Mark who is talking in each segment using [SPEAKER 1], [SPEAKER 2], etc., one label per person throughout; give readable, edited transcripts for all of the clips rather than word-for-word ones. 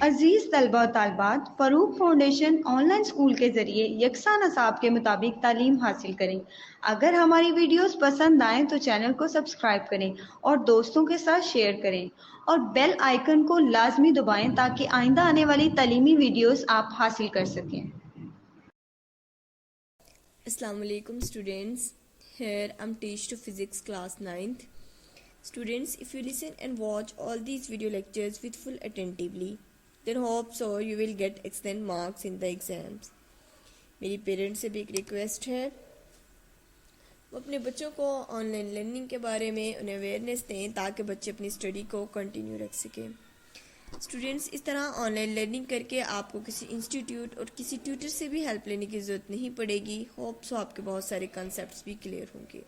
[SPEAKER 1] अजीज तलबा और तालबात, Farooq foundation online school के ज़रिए यकसा नसाब के मुताबिक तालीम हासिल करें। अगर हमारी वीडियोस पसंद आएँ तो चैनल को सब्सक्राइब करें और दोस्तों के साथ शेयर करें और बेल आइकन को लाजमी दबाएं ताकि आइंदा आने वाली तालीमी वीडियोस आप हासिल कर सकें।
[SPEAKER 2] Assalamu alaikum students. Here I'm teach to physics class 9th. Students, if you listen and watch all these video lectures with full attentively, then hope so you will get excellent marks in the exams. मेरी parents से भी एक request है, वो अपने बच्चों को online learning के बारे में उन्हें अवेयरनेस दें ताकि बच्चे अपनी स्टडी को कंटिन्यू रख सकें। स्टूडेंट्स, इस तरह ऑनलाइन लर्निंग करके आपको किसी इंस्टीट्यूट और किसी ट्यूटर से भी हेल्प लेने की ज़रूरत नहीं पड़ेगी। होप सो आपके बहुत सारे कंसेप्ट्स भी क्लियर होंगे।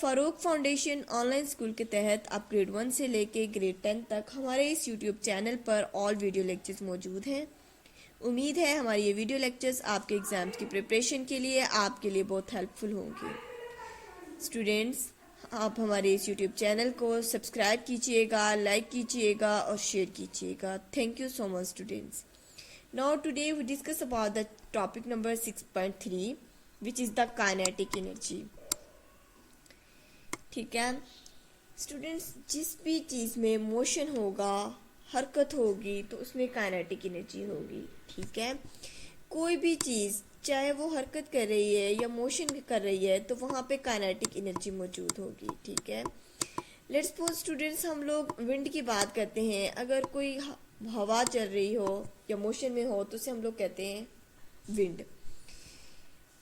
[SPEAKER 2] फ़ारूक फाउंडेशन ऑनलाइन स्कूल के तहत आप ग्रेड 1 से लेके ग्रेड 10 तक हमारे इस यूट्यूब चैनल पर ऑल वीडियो लेक्चर्स मौजूद हैं। उम्मीद है हमारे ये वीडियो लेक्चर्स आपके एग्ज़ाम्स की प्रिपरेशन के लिए आपके लिए बहुत हेल्पफुल होंगे। स्टूडेंट्स, आप हमारे इस यूट्यूब चैनल को सब्सक्राइब कीजिएगा, लाइक कीजिएगा और शेयर कीजिएगा। Thank you so much students. Now today we discuss about the topic number 6.3 which is the kinetic energy. ठीक है स्टूडेंट्स, जिस भी चीज़ में मोशन होगा, हरकत होगी, तो उसमें काइनेटिक एनर्जी होगी। ठीक है, कोई भी चीज़ चाहे वो हरकत कर रही है या मोशन कर रही है तो वहाँ पे काइनेटिक एनर्जी मौजूद होगी। ठीक है, लेट्स सपोज स्टूडेंट्स, हम लोग विंड की बात करते हैं। अगर कोई हवा चल रही हो या मोशन में हो तो उसे हम लोग कहते हैं विंड।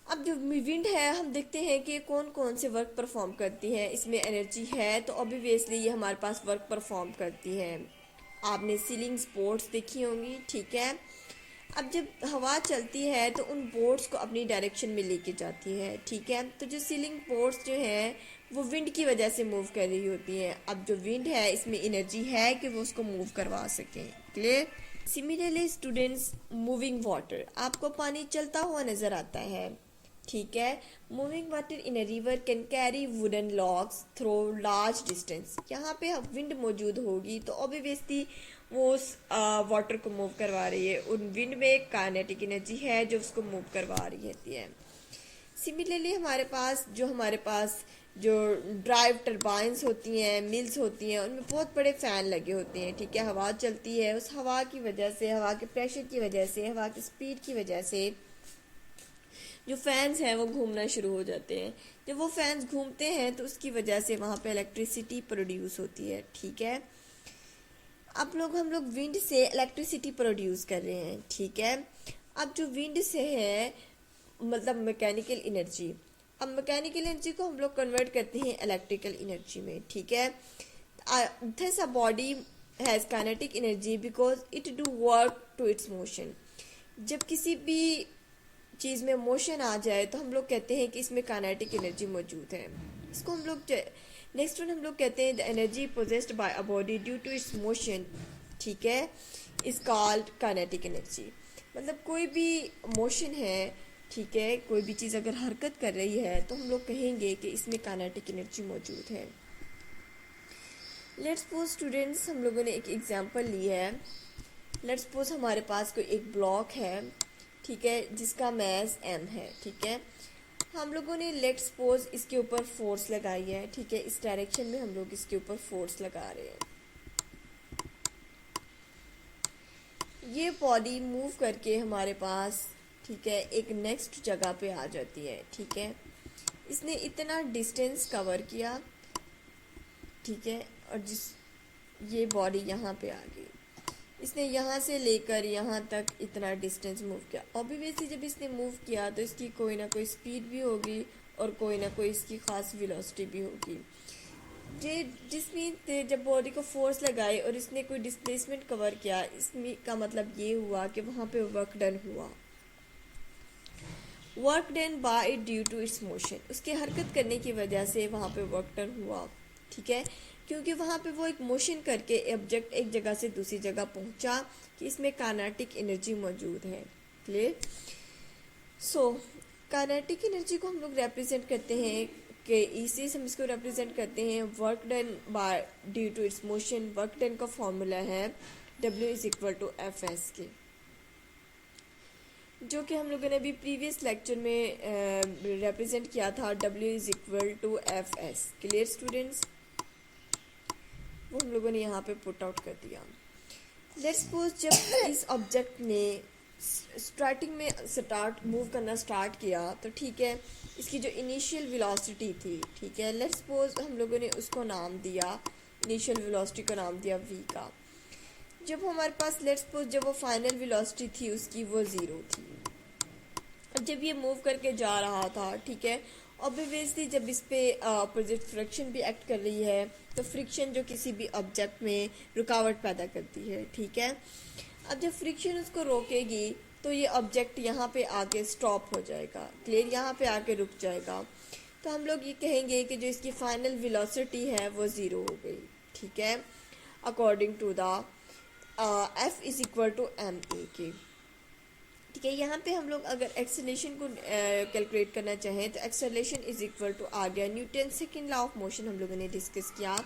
[SPEAKER 2] अब जो विंड है, हम देखते हैं कि कौन कौन से वर्क परफॉर्म करती है। इसमें एनर्जी है तो ऑब्वियसली ये हमारे पास वर्क परफॉर्म करती है। आपने सीलिंग स्पोर्ट्स देखी होंगी। ठीक है, अब जब हवा चलती है तो उन बोर्ड्स को अपनी डायरेक्शन में लेके जाती है। ठीक है, तो जो सीलिंग बोर्ड्स जो हैं वो विंड की वजह से मूव कर रही होती हैं। अब जो विंड है इसमें एनर्जी है कि वो उसको मूव करवा सकें। Clear? Similarly students, moving water, आपको पानी चलता हुआ नज़र आता है। ठीक है, moving water in a river can carry wooden logs through large distance. यहाँ पे विंड मौजूद होगी तो ऑब्वियसली वो उस वाटर को मूव करवा रही है। उन विंड में एक काइनेटिक एनर्जी है जो उसको मूव करवा रही होती है। सिमिलरली हमारे पास जो ड्राइव टर्बाइंस होती हैं, मिल्स होती हैं, उनमें बहुत बड़े फ़ैन लगे होते हैं। ठीक है, हवा चलती है, उस हवा की वजह से, हवा के प्रेशर की वजह से, हवा की स्पीड की वजह से जो फैंस हैं वो घूमना शुरू हो जाते हैं। जब वो फैंस घूमते हैं तो उसकी वजह से वहाँ पे इलेक्ट्रिसिटी प्रोड्यूस होती है। ठीक है, हम लोग विंड से इलेक्ट्रिसिटी प्रोड्यूस कर रहे हैं। ठीक है, अब जो विंड से है मतलब मैकेनिकल एनर्जी, अब मैकेनिकल एनर्जी को हम लोग कन्वर्ट करते हैं इलेक्ट्रिकल एनर्जी में। ठीक है, this a body has kinetic energy because it do work to its motion. जब किसी भी चीज़ में मोशन आ जाए तो हम लोग कहते हैं कि इसमें काइनेटिक एनर्जी मौजूद है। इसको हम लोग नेक्स्ट वन हम लोग कहते हैं the energy possessed by a body due to its motion. ठीक है, इज कॉल्ड काइनेटिक एनर्जी। मतलब कोई भी मोशन है, ठीक है, कोई भी चीज़ अगर हरकत कर रही है तो हम लोग कहेंगे कि इसमें काइनेटिक एनर्जी मौजूद है। लेट्स सपोज स्टूडेंट्स, हम लोगों ने एक एग्जांपल ली है। लेट्स सपोज हमारे पास कोई एक ब्लॉक है, ठीक है, जिसका मैस m है। ठीक है, हम लोगों ने लेट्स सपोज इसके ऊपर फोर्स लगाई है। ठीक है, इस डायरेक्शन में हम लोग इसके ऊपर फोर्स लगा रहे हैं। ये बॉडी मूव करके हमारे पास, ठीक है, एक नेक्स्ट जगह पे आ जाती है। ठीक है, इसने इतना डिस्टेंस कवर किया। ठीक है, और ये बॉडी यहाँ पे आ गई। इसने यहाँ से लेकर यहाँ तक इतना डिस्टेंस मूव किया। ऑब्वियसली जब इसने मूव किया तो इसकी कोई ना कोई स्पीड भी होगी और कोई ना कोई इसकी ख़ास वेलोसिटी भी होगी। जिसमें जब बॉडी को फोर्स लगाई और इसने कोई डिस्प्लेसमेंट कवर किया, इसमें का मतलब ये हुआ कि वहाँ पे वर्क डन हुआ। Work done by it due to its motion, उसके हरकत करने की वजह से वहाँ पे वर्क डन हुआ। ठीक है, क्योंकि वहाँ पे वो एक मोशन करके ऑब्जेक्ट एक जगह से दूसरी जगह पहुँचा कि इसमें काइनेटिक एनर्जी मौजूद है। क्लियर? सो काइनेटिक एनर्जी को हम लोग रिप्रेजेंट करते हैं कि इसी हम इसको रिप्रेजेंट करते हैं work done by due to its motion. Work done का फॉर्मूला है W is equal to F S के, जो कि हम लोगों ने अभी प्रीवियस लेक्चर में रिप्रेजेंट किया था। W is equal to F S. Clear students, वो हम लोगों ने यहाँ पे पुट आउट कर दिया। लेट्स सपोज जब इस ऑब्जेक्ट ने स्टार्टिंग में मूव करना स्टार्ट किया तो ठीक है, इसकी जो इनिशियल वेलोसिटी थी, ठीक है, लेट्स सपोज हम लोगों ने उसको नाम दिया, इनिशियल वेलोसिटी को नाम दिया v का। जब हमारे पास लेट्स सपोज जब वो फाइनल वेलोसिटी थी उसकी वो 0 थी, और जब ये मूव करके जा रहा था, ठीक है, ऑब्वियसली जब इस पे अपोजिट फ्रिक्शन भी एक्ट कर रही है तो फ्रिक्शन जो किसी भी ऑब्जेक्ट में रुकावट पैदा करती है, ठीक है। अब जब फ्रिक्शन उसको रोकेगी तो ये ऑब्जेक्ट यहाँ पे आके स्टॉप हो जाएगा, क्लियर, यहाँ पे आके रुक जाएगा। तो हम लोग ये कहेंगे कि जो इसकी फाइनल वेलोसिटी है वो 0 हो गई, ठीक है, according to the F is equal to M A के। ठीक है, यहाँ पे हम लोग अगर एक्सेलरेशन को कैलकुलेट करना चाहें तो एक्सेलरेशन इज इक्वल टू आ गया Newton second law of motion, हम लोगों ने डिस्कस किया,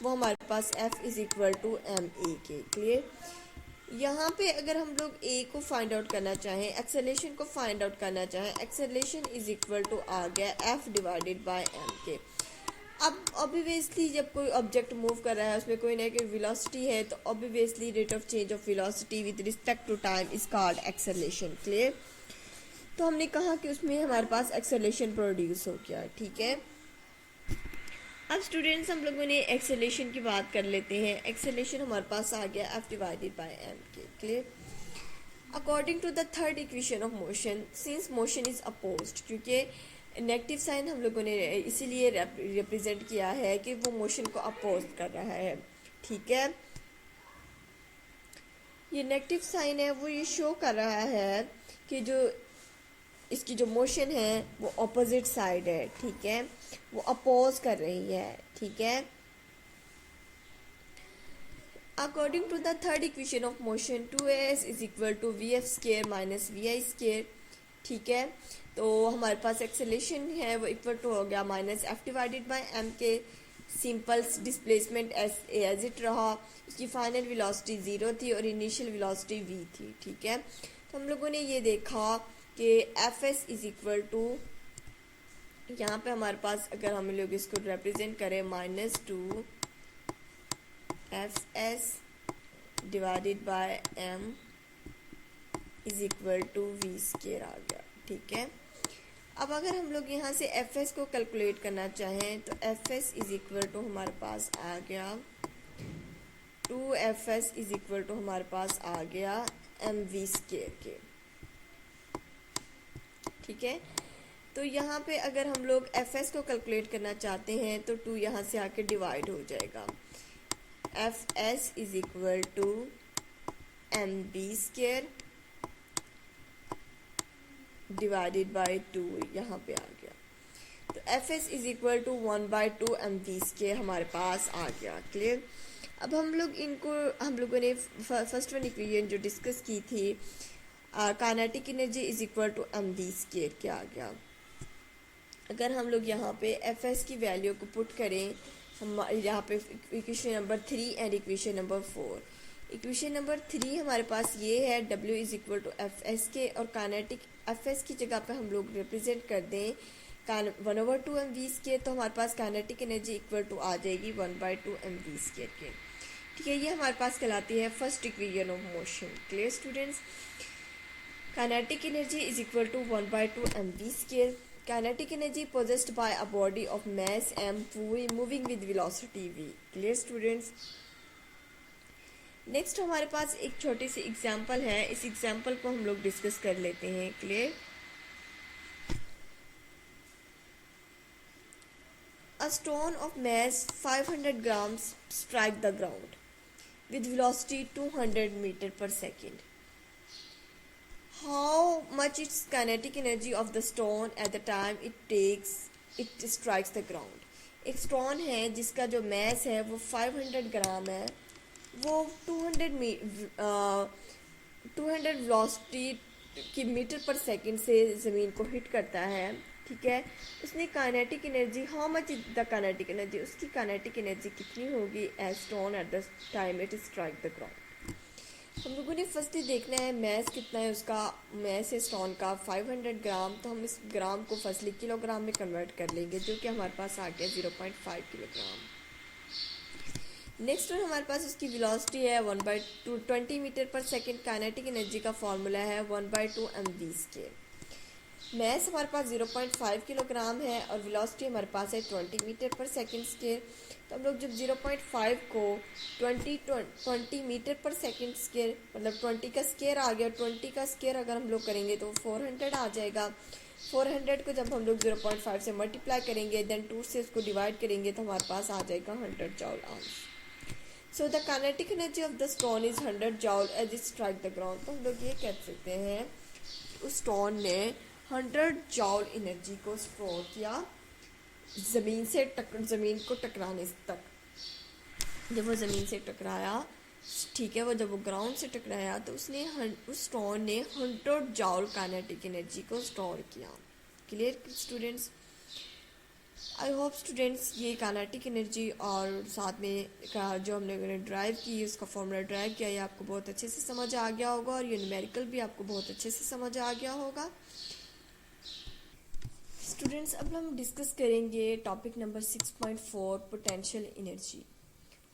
[SPEAKER 2] वो हमारे पास F is equal to M A के। क्लियर, यहाँ पे अगर हम लोग ए को फाइंड आउट करना चाहें, एक्सेलरेशन को फाइंड आउट करना चाहें, एक्सेलरेशन इज इक्वल टू आ गया एफ डिवाइडेड बाय एम के। अब ऑब्वियसली जब कोई ऑब्जेक्ट मूव कर रहा है उसमें कोई ना कोई वेलोसिटी है, तो obviously rate of change of velocity with respect to time is called acceleration. Clear, तो हमने कहा कि उसमें हमारे पास एक्सेलरेशन प्रोड्यूस हो गया, ठीक है। अब स्टूडेंट्स हम लोगों ने एक्सेलरेशन की बात कर लेते हैं। एक्सेलरेशन हमारे पास आ गया एफ डिवाइडेड बाय एम के। Clear, according to the third equation of motion, since motion is opposed, क्योंकि नेगेटिव साइन हम लोगों ने इसीलिए रिप्रेजेंट किया है कि वो मोशन को अपोज कर रहा है, ठीक है। ये नेगेटिव साइन है वो ये शो कर रहा है कि जो इसकी जो मोशन है वो ऑपोजिट साइड है, ठीक है, वो अपोज कर रही है, ठीक है। According to the third equation of motion 2as is equal to V F square minus V I square, ठीक है। तो हमारे पास एक्सेलरेशन है वो इक्वल टू हो गया minus F divided by M के। सिंपल डिस्प्लेसमेंट एज इट रहा, इसकी फाइनल वेलोसिटी 0 थी और इनिशियल वेलोसिटी v थी, ठीक है। तो हम लोगों ने ये देखा कि F S is equal to, यहाँ पे हमारे पास अगर हम लोग इसको रिप्रेजेंट करें, -2 F S divided by M is equal to V square आ गया, ठीक है। अब अगर हम लोग यहाँ से एफ एस को कैलकुलेट करना चाहें तो F S is equal to हमारे पास आ गया 2 F S is equal to हमारे पास आ गया एम वी स्केयर के, ठीक है। तो यहाँ पे अगर हम लोग एफ एस को कैलकुलेट करना चाहते हैं तो 2 यहाँ से आके डिवाइड हो जाएगा, F S is equal to M B square divided by 2 यहाँ पे आ गया। तो F S is equal to 1/2 M V square हमारे पास आ गया। क्लियर, अब हम लोगों ने फर्स्ट वन इक्वेशन जो डिस्कस की थी, kinetic energy is equal to M V square क्या आ गया। अगर हम लोग यहाँ पे एफ एस की वैल्यू को पुट करें, हम यहाँ पे equation number 3 and equation number 4, equation number 3 हमारे पास ये है W is equal to F S के, और काइनेटिक एफ एस की जगह पे हम लोग रिप्रेजेंट कर दें 1/2 एम वी स्केयर, तो हमारे पास काइनेटिक एनर्जी इक्वल टू आ जाएगी 1/2 एम वी स्केयर के, ठीक है। ये हमारे पास कहलाती है first equation of motion. Clear students, kinetic energy is equal to 1/2 M V square. Kinetic energy possessed by a body of mass m moving with velocity v। Clear students, next हमारे पास एक छोटी सी एग्जांपल है, इस example को हम लोग discuss कर लेते हैं। Clear, a stone of mass 500 grams strike the ground with velocity 200 meter per second. How much is kinetic energy of the stone at the time it strikes the ground? एक stone है जिसका जो मास है वो 500 ग्राम है, वो 200 वेलोसिटी की metre पर सेकंड से ज़मीन को हिट करता है, ठीक है। उसने kinetic energy, how much is the kinetic energy, उसकी काइनेटिक एनर्जी कितनी होगी as stone at the time it strike the ground. हम लोगों ने फर्स्ट देखना है मैस कितना है उसका। मैस है स्टोन का 500 ग्राम, तो हम इस ग्राम को फर्स्टली किलोग्राम में कन्वर्ट कर लेंगे, जो कि हमारे पास आ गया 0.5 किलोग्राम। नेक्स्ट वन हमारे पास उसकी वेलोसिटी है 1/2 20 metre per second. Kinetic energy का फॉर्मूला है 1/2 mv स्केयर। मैस हमारे पास 0.5 किलोग्राम है और वेलोसिटी हमारे पास है 20 मीटर पर सेकेंड स्केयर। तो हम लोग जब 0.5 को 20 मीटर पर सेकेंड स्केयर, मतलब 20 का स्केयर आ गया, 20 का स्केयर अगर हम लोग करेंगे तो 400 आ जाएगा। 400 को जब हम लोग 0.5 से मल्टीप्लाई करेंगे, देन 2 से उसको डिवाइड करेंगे, तो हमारे पास आ जाएगा 100 joule ounce. So the kinetic energy of the stone is 100 joule as it strike the ground. तो हम लोग ये कह सकते हैं उस स्टोन ने 100 जॉल एनर्जी को स्टोर किया ज़मीन को टकराने तक। जब वो ज़मीन से टकराया, ठीक है, वो जब वो ग्राउंड से टकराया तो उस स्टोन ने 100 जॉल काइनेटिक एनर्जी को स्टोर किया। Clear students? I hope students ये काइनेटिक एनर्जी और साथ में का जो हमने ड्राइव की, उसका फॉर्मूला ड्राइव किया, ये आपको बहुत अच्छे से समझ आ गया होगा और ये न्यूमेरिकल भी आपको बहुत अच्छे से समझ आ गया होगा। स्टूडेंट्स अब हम डिस्कस करेंगे टॉपिक नंबर 6.4 पोटेंशियल एनर्जी।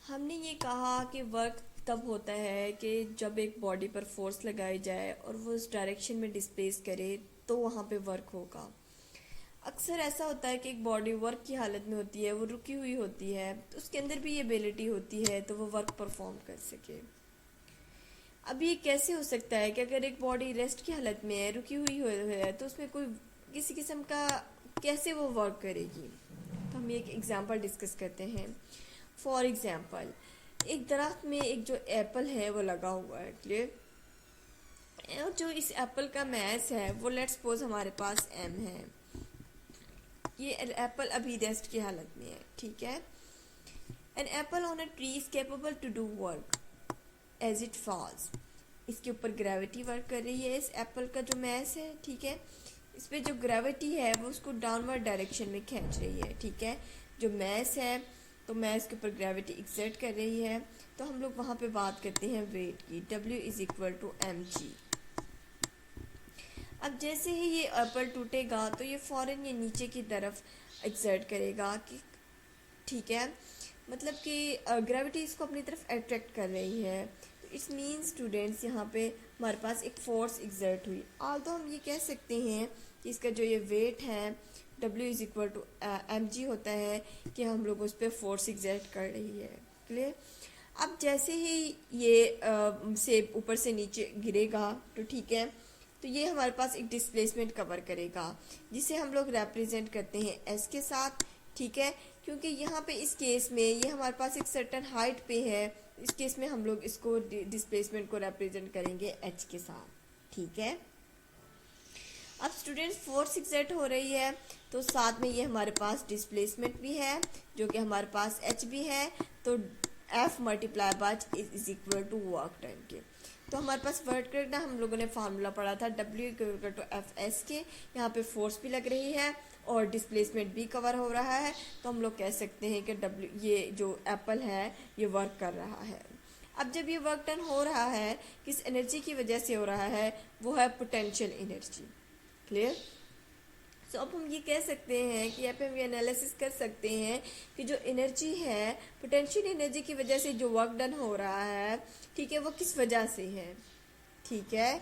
[SPEAKER 2] हमने ये कहा कि वर्क तब होता है कि जब एक बॉडी पर फोर्स लगाई जाए और वो उस डायरेक्शन में डिस्प्लेस करे तो वहाँ पे वर्क होगा। अक्सर ऐसा होता है कि एक बॉडी वर्क की हालत में होती है, वो रुकी हुई होती है, तो उसके अंदर भी ये एबिलिटी होती है तो वो वर्क परफॉर्म कर सके। अब ये कैसे हो सकता है कि अगर एक बॉडी रेस्ट की हालत में है, रुकी हुई है, तो उसमें कोई किसी किस्म का कैसे वो वर्क करेगी? तो हम एक एग्जांपल डिस्कस करते हैं। फॉर एग्जांपल, एक दरख्त में एक जो एप्पल है वो लगा हुआ है, क्लियर? और जो इस एप्पल का मैस है वो लेट्स सपोज हमारे पास m है। ये एप्पल अभी रेस्ट की हालत में है, ठीक है। An apple on a tree is capable to do work as it falls. इसके ऊपर ग्रेविटी वर्क कर रही है, इस एप्पल का जो मैस है, ठीक है, इस पे जो ग्रेविटी है वो उसको डाउनवर्ड डायरेक्शन में खींच रही है, ठीक है। जो मैस है तो मैस के ऊपर ग्रेविटी एक्सर्ट कर रही है, तो हम लोग वहाँ पे बात करते हैं वेट की, W is equal to mg। अब जैसे ही ये एप्पल टूटेगा तो ये फौरन ये नीचे की तरफ एक्सर्ट करेगा, कि ठीक है, मतलब कि ग्रेविटी इसको अपनी तरफ अट्रैक्ट कर रही है। तो इट्स मीन स्टूडेंट्स यहाँ पे हमारे पास एक फोर्स एक्सर्ट हुई। तो हम ये कह सकते हैं कि इसका जो ये वेट है W is equal to mg होता है, कि हम लोग उस पर फोर्स एक्सर्ट कर रही है, क्लियर? अब जैसे ही ये सेब ऊपर से नीचे गिरेगा तो ठीक है, तो ये हमारे पास एक डिस्प्लेसमेंट कवर करेगा, जिसे हम लोग रिप्रेजेंट करते हैं s के साथ, ठीक है। क्योंकि यहाँ पे इस केस में ये हमारे पास एक सर्टेन हाइट पे है, इस केस में हम लोग इसको डिस्प्लेसमेंट को रिप्रेजेंट करेंगे h के साथ, ठीक है। अब स्टूडेंट्स फोर्स एक्सर्ट हो रही है तो साथ में ये हमारे पास डिस्प्लेसमेंट भी है, जो कि हमारे पास h भी है, तो F multiply by is equal to work done के। तो हमारे पास वर्क डन, हम लोगों ने फार्मूला पढ़ा था W इक्वल टू FS के। यहाँ पे फोर्स भी लग रही है और डिस्प्लेसमेंट भी कवर हो रहा है, तो हम लोग कह सकते हैं कि W, ये जो एप्पल है ये वर्क कर रहा है। अब जब ये वर्क डन हो रहा है, किस एनर्जी की वजह से हो रहा है? वो है पोटेंशियल एनर्जी, क्लियर? सो अब हम ये कह सकते हैं कि यहाँ पे हम ये एनालिसिस कर सकते हैं कि जो एनर्जी है, पोटेंशियल एनर्जी की वजह से जो वर्क डन हो रहा है, ठीक है, वो किस वजह से है? ठीक है,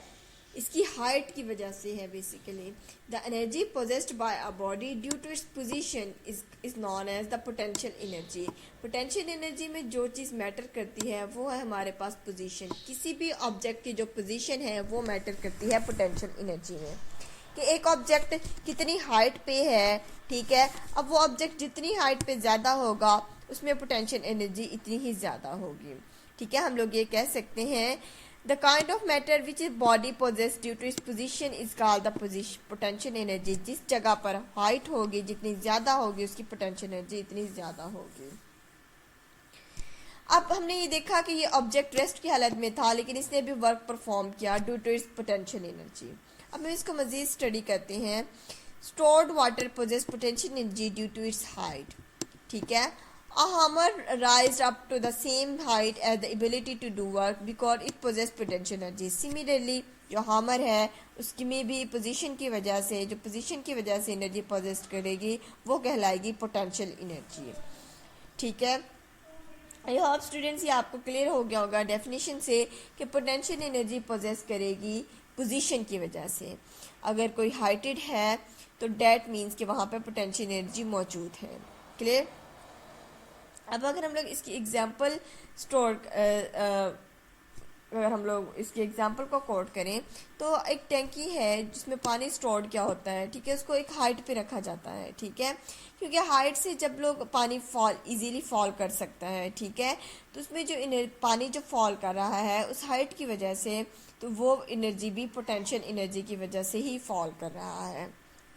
[SPEAKER 2] इसकी हाइट की वजह से है। Basically the energy possessed by a body due to its position is known as the potential energy. Potential energy में जो चीज़ मैटर करती है वो है हमारे पास पोजीशन। किसी भी ऑब्जेक्ट की जो पोजीशन है वो मैटर करती है पोटेंशियल एनर्जी में, कि एक ऑब्जेक्ट कितनी हाइट पे है, ठीक है। अब वो ऑब्जेक्ट जितनी हाइट पे ज़्यादा होगा उसमें पोटेंशियल एनर्जी इतनी ही ज़्यादा होगी, ठीक है। हम लोग ये कह सकते हैं the kind of matter which is body possess due to its position is called the potential energy. जिस जगह पर हाइट होगी जितनी ज़्यादा होगी उसकी पोटेंशियल एनर्जी इतनी ज़्यादा होगी। अब हमने ये देखा कि ये ऑब्जेक्ट रेस्ट की हालत में था, लेकिन इसने भी वर्क परफॉर्म किया due to its potential energy. अब हम इसको मज़ीद स्टडी करते हैं। Stored water possess potential energy due to its height, ठीक है। A hammer rised up to the same height as the ability to do work because it possessed potential energy. Similarly, जो hammer है उसकी में भी position की वजह से, जो पोजीशन की वजह से एनर्जी पोजेस करेगी वो कहलाएगी पोटेंशियल एनर्जी। ठीक है, आई होप स्टूडेंट्स ये आपको क्लियर हो गया होगा डेफिनेशन से कि पोटेंशियल एनर्जी पोजेस करेगी पोजीशन की वजह से। अगर कोई हाइटेड है तो डैट मीन्स कि वहाँ पे पोटेंशियल एनर्जी मौजूद है। क्लियर। अब अगर हम लोग इसकी एग्जांपल अगर हम लोग इसके एग्जांपल को कोट करें तो एक टैंकी है जिसमें पानी स्टोर किया होता है। ठीक है, उसको एक हाइट पे रखा जाता है। ठीक है, क्योंकि हाइट से जब लोग पानी इजीली फॉल कर सकता है। ठीक है, तो उसमें जो पानी जो फॉल कर रहा है उस हाइट की वजह से, तो वो एनर्जी भी पोटेंशियल एनर्जी की वजह से ही फॉल कर रहा है।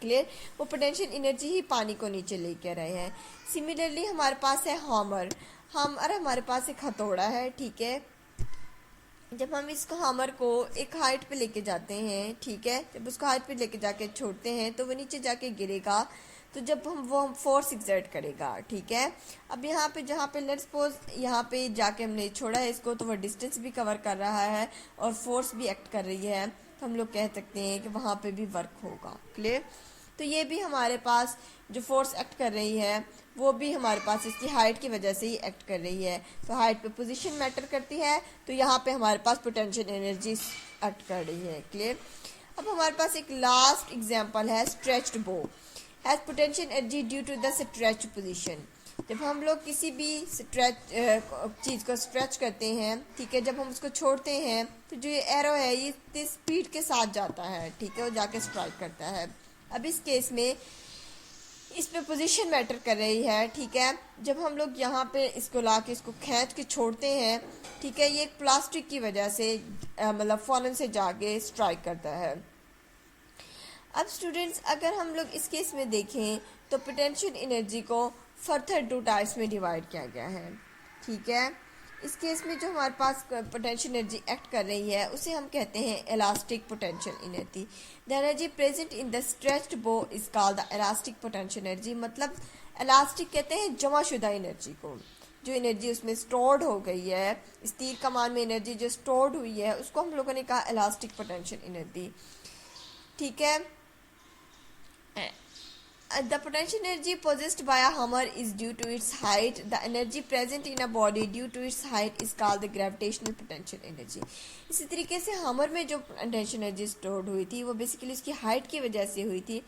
[SPEAKER 2] क्लियर, वो पोटेंशियल एनर्जी ही पानी को नीचे लेकर रहे हैं। सिमिलरली हमारे पास है हैमर। हमारे पास एक हथौड़ा है। ठीक है, जब हम इसको हैमर को एक हाइट पे लेके जाते हैं, ठीक है, जब उसको हाइट पे लेके जाके छोड़ते हैं तो वो नीचे जाके गिरेगा, तो जब हम फोर्स एक्सर्ट करेगा। ठीक है, अब यहाँ पे जहाँ पे लेट्स सपोज यहाँ पे जाके हमने छोड़ा है इसको, तो वो डिस्टेंस भी कवर कर रहा है और फोर्स भी एक्ट कर रही है, तो हम लोग कह सकते हैं कि वहाँ पे भी वर्क होगा। क्लियर, तो ये भी हमारे पास जो फोर्स एक्ट कर रही है वो भी हमारे पास इसकी हाइट की वजह से ही एक्ट कर रही है। तो हाइट पे पोजीशन मैटर करती है, तो यहाँ पे हमारे पास पोटेंशियल एनर्जी एक्ट कर रही है। क्लियर। अब हमारे पास एक लास्ट एग्जांपल है stretched bow has potential energy due to the stretch position. जब हम लोग किसी भी चीज़ को स्ट्रेच करते हैं, ठीक है, जब हम उसको छोड़ते हैं तो जो ये एरो है ये इतनी स्पीड के साथ जाता है। ठीक है, वो जाके स्ट्राइक करता है। अब इस केस में इस पे पोजीशन मैटर कर रही है। ठीक है, जब हम लोग यहाँ पे इसको ला के इसको खींच के छोड़ते हैं, ठीक है, ये एक प्लास्टिक की वजह से मतलब फौरन से जाके स्ट्राइक करता है। अब स्टूडेंट्स अगर हम लोग इस केस में देखें तो पोटेंशियल एनर्जी को फर्दर 2 टाइप्स में डिवाइड किया गया है। ठीक है, इस केस में जो हमारे पास पोटेंशियल एनर्जी एक्ट कर रही है उसे हम कहते हैं elastic potential energy. The energy present in the stretched bow is called the elastic potential energy. मतलब इलास्टिक कहते हैं जमाशुदा एनर्जी को, जो एनर्जी उसमें स्टोर्ड हो गई है, इस तीर कमान में एनर्जी जो स्टोर्ड हुई है उसको हम लोगों ने कहा इलास्टिक पोटेंशियल एनर्जी। ठीक है, the potential energy possessed by a hammer is due to its height. The energy present in a body due to its height is called the gravitational potential energy. इसी तरीके से hammer में जो potential energy stored हुई थी वो basically उसकी height की वजह से हुई थी,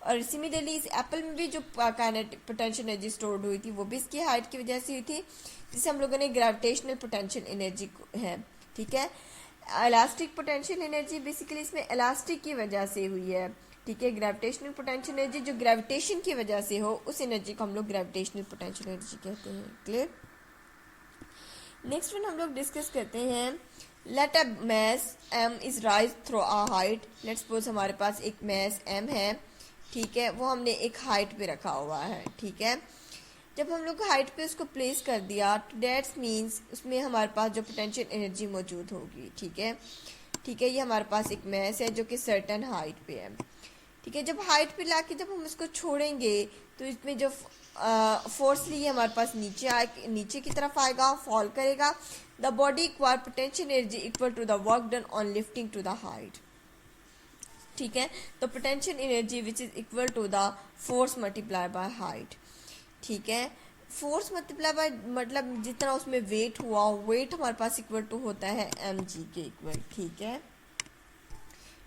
[SPEAKER 2] और सिमिलरली इस एप्पल में भी जो काइनेटिक पोटेंशियल एनर्जी स्टोर्ड हुई थी वो भी इसकी हाइट की वजह से हुई थी, जिसे हम लोगों ने ग्रेविटेशनल पोटेंशियल एनर्जी है। ठीक है, इलास्टिक पोटेंशियल एनर्जी बेसिकली इसमें इलास्टिक की वजह से हुई है। ठीक है, ग्रेविटेशनल पोटेंशियल एनर्जी जो ग्रेविटेशन की वजह से हो उस एनर्जी को हम लोग ग्रेविटेशनल पोटेंशियल एनर्जी कहते हैं। क्लियर। नेक्स्ट वन हम लोग डिस्कस करते हैं let a mass m is rise through a height. Let's suppose हमारे पास एक मैस m है। ठीक है, वो हमने एक हाइट पे रखा हुआ है। ठीक है, जब हम लोग हाइट पे उसको प्लेस कर दिया तो दैट्स मीन्स उसमें हमारे पास जो पोटेंशियल एनर्जी मौजूद होगी। ठीक है, ठीक है, ये हमारे पास एक मैस है जो कि सर्टेन हाइट पे है। ठीक है, जब हाइट पे लाके जब हम इसको छोड़ेंगे तो इसमें जो फोर्सली हमारे पास नीचे की तरफ आएगा, फॉल करेगा। The body acquire potential energy equal to the work done on lifting to the height. ठीक है, तो potential energy which is equal to the force multiply by height. ठीक है, फोर्स मल्टीप्लाई बाय मतलब जितना उसमें वेट हुआ, वेट हमारे पास इक्वल टू होता है mg के इक्वल। ठीक है,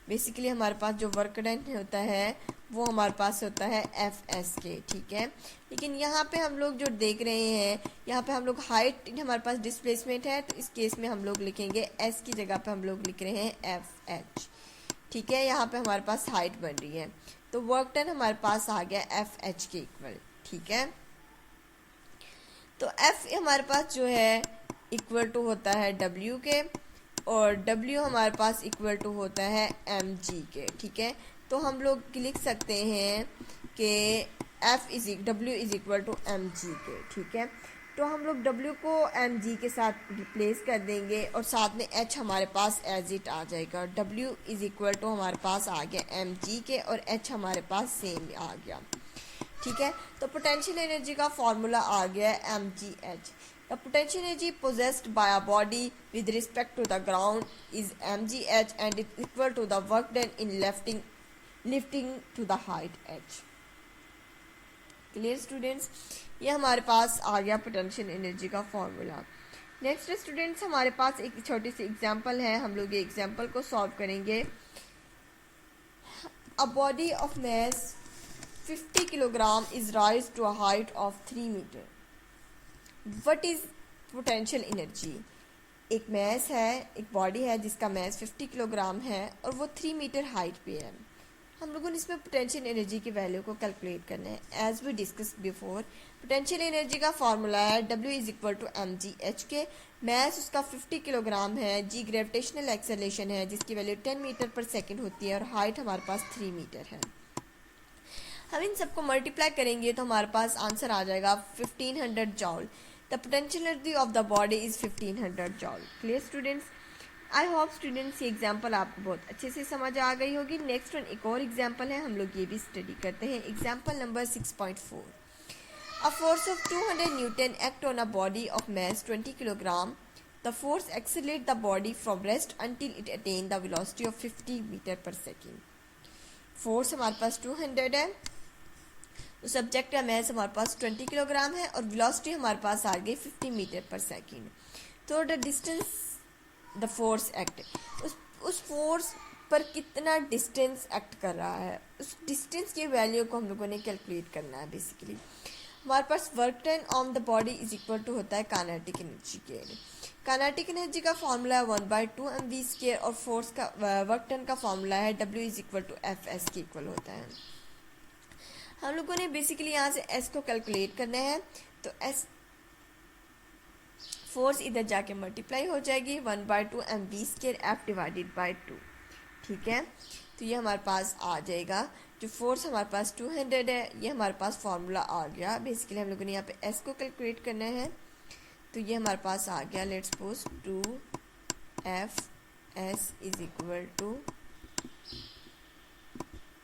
[SPEAKER 2] बेसिकली हमारे पास जो वर्क डन होता है वो हमारे पास होता है Fs के। ठीक है, लेकिन यहाँ पे हम लोग जो देख रहे हैं, यहाँ पे हम लोग हाइट हमारे पास डिस्प्लेसमेंट है, तो इस केस में हम लोग लिखेंगे s की जगह पे हम लोग लिख रहे हैं Fh। ठीक है, यहाँ पे हमारे पास हाइट बन रही है, तो वर्क डन हमारे पास आ गया Fh के इक्वल। ठीक है, तो F हमारे पास जो है इक्वल टू होता है W के, और W हमारे पास इक्वल टू होता है mg के। ठीक है, तो हम लोग लिख सकते हैं कि W is equal to mg के। ठीक है, तो हम लोग W को mg के साथ रिप्लेस कर देंगे और साथ में h हमारे पास एज इट आ जाएगा। W इज इक्वल टू हमारे पास आ गया mg के और h हमारे पास सेम आ गया। ठीक है। तो पोटेंशियल एनर्जी का फॉर्मूला आ गया है mgh। The potential energy possessed by a body with respect to the ground is mgh and it equal to the work done in lifting to the height h। Clear students, ये हमारे पास आ गया potential energy का formula. Next students, हमारे पास एक छोटी सी एग्जांपल है, हम लोग ये एग्जांपल को सॉल्व करेंगे। A body of mass 50 kilogram is rise to a height of 3 metre. What is potential energy? एक मैस है, एक बॉडी है जिसका मैस 50 किलोग्राम है और वो 3 मीटर हाइट पे है। हम लोगों ने इसमें पोटेंशियल एनर्जी की वैल्यू को कैलकुलेट करना है। As we discuss before, potential energy का फॉर्मूला है W is equal to mgh के। मैस उसका 50 किलोग्राम है, जी ग्रेविटेशनल एक्सेलरेशन है जिसकी वैल्यू 10 मीटर पर सेकेंड होती है और हाइट हमारे पास 3 मीटर है। हम इन सबको मल्टीप्लाई करेंगे तो हमारे पास आंसर आ जाएगा 1500 जॉल। The potential energy of the body is 1500 जॉल। Clear students, I hope students ये एग्जाम्पल आपको बहुत अच्छे से समझ आ गई होगी। नेक्स्ट वन एक और एग्जाम्पल है, हम लोग ये भी स्टडी करते हैं। Example number 6.4। A force of 200 newton act on a body of mass 20 kilogram. The force accelerate the body from rest until it attain the velocity of 50 metre per second. Force हमारे पास 200 है, तो subject का मास हमारे पास 20 kilogram है और velocity हमारे पास आ गई 50 मीटर पर सेकेंड। तो the distance the force act, उस फोर्स पर कितना डिस्टेंस एक्ट कर रहा है, उस डिस्टेंस की वैल्यू को हम लोगों ने कैलकुलेट करना है। बेसिकली हमारे पास work done on the body is equal to होता है काइनेटिक एनर्जी के। काइनेटिक एनर्जी का फॉर्मूला है 1/2 mv² और फोर्स का वर्क डन का फॉर्मूला है W is equal to Fs के इक्वल होता है। हम लोगों ने बेसिकली यहाँ से S को कैलकुलेट करना है, तो S फोर्स इधर जाके मल्टीप्लाई हो जाएगी 1/2 mv² F डिवाइडेड बाई 2। ठीक है, तो ये हमारे पास आ जाएगा। जो फोर्स हमारे पास 200 है, ये हमारे पास फॉर्मूला आ गया। बेसिकली हम लोगों ने यहाँ पे S को कैलकुलेट करना है, तो ये हमारे पास आ गया। Let's suppose 2Fs is equal to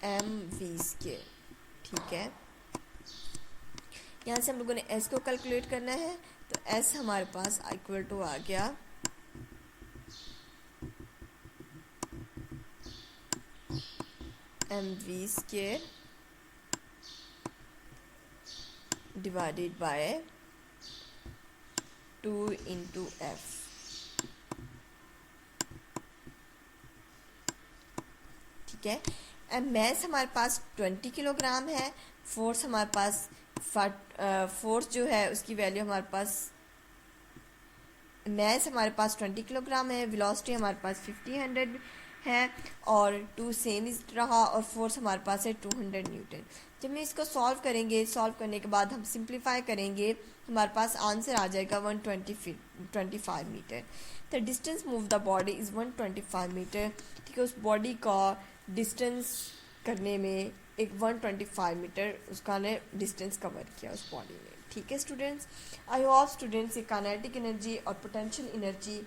[SPEAKER 2] mv²। ठीक है, यहाँ से हम लोगों ने S को कैलकुलेट करना है, तो S हमारे पास इक्वल टू आ गया mv² divided by 2 into F। ठीक है, मैस हमारे पास 20 किलोग्राम है, फोर्स हमारे पास फोर्स जो है उसकी वैल्यू हमारे पास, मैस हमारे पास 20 किलोग्राम है, वेलोसिटी हमारे पास 1500 है और 2 सेम इज रहा और फोर्स हमारे पास है 200 न्यूटन। जब हम इसको सॉल्व करेंगे, सॉल्व करने के बाद हम सिंप्लीफाई करेंगे, हमारे पास आंसर आ जाएगा 125 metre. The distance move the body is 125 metre. ठीक है, उस बॉडी का डिस्टेंस करने में एक 125 मीटर उसका ने डिस्टेंस कवर किया उस बॉडी ने। ठीक है स्टूडेंट्स, आई होप स्टूडेंट्स ये काइनेटिक एनर्जी और पोटेंशियल एनर्जी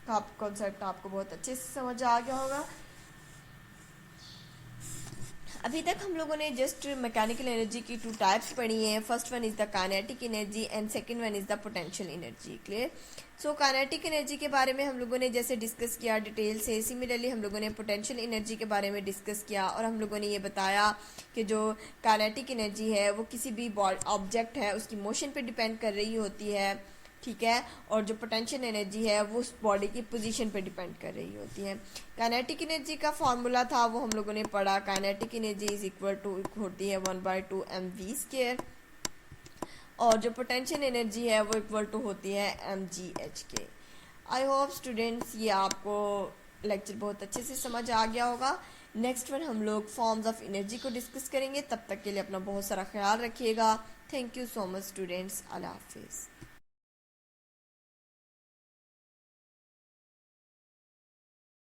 [SPEAKER 2] का कॉन्सेप्ट आपको बहुत अच्छे से समझ आ गया होगा। अभी तक हम लोगों ने जस्ट मैकेनिकल एनर्जी की 2 टाइप्स पढ़ी हैं। First one is the kinetic energy and second one is the potential energy. Clear? So kinetic energy के बारे में हम लोगों ने जैसे डिस्कस किया डिटेल से, सिमिलरली हम लोगों ने पोटेंशियल एनर्जी के बारे में डिस्कस किया और हम लोगों ने ये बताया कि जो काइनेटिक एनर्जी है वो किसी भी ऑब्जेक्ट है उसकी मोशन पे डिपेंड कर रही होती है। ठीक है, और जो पोटेंशियल एनर्जी है वो उस बॉडी की पोजीशन पे डिपेंड कर रही होती है। काइनेटिक एनर्जी का फॉर्मूला था वो हम लोगों ने पढ़ा, kinetic energy is equal to होती है 1/2 mv², और जो पोटेंशियल एनर्जी है वो इक्वल टू होती है mgh के। आई होप स्टूडेंट्स ये आपको लेक्चर बहुत अच्छे से समझ आ गया होगा। नेक्स्ट वन हम लोग फॉर्म्स ऑफ एनर्जी को डिस्कस करेंगे। तब तक के लिए अपना बहुत सारा ख्याल रखिएगा। Thank you so much students. अल्लाह हाफिज़।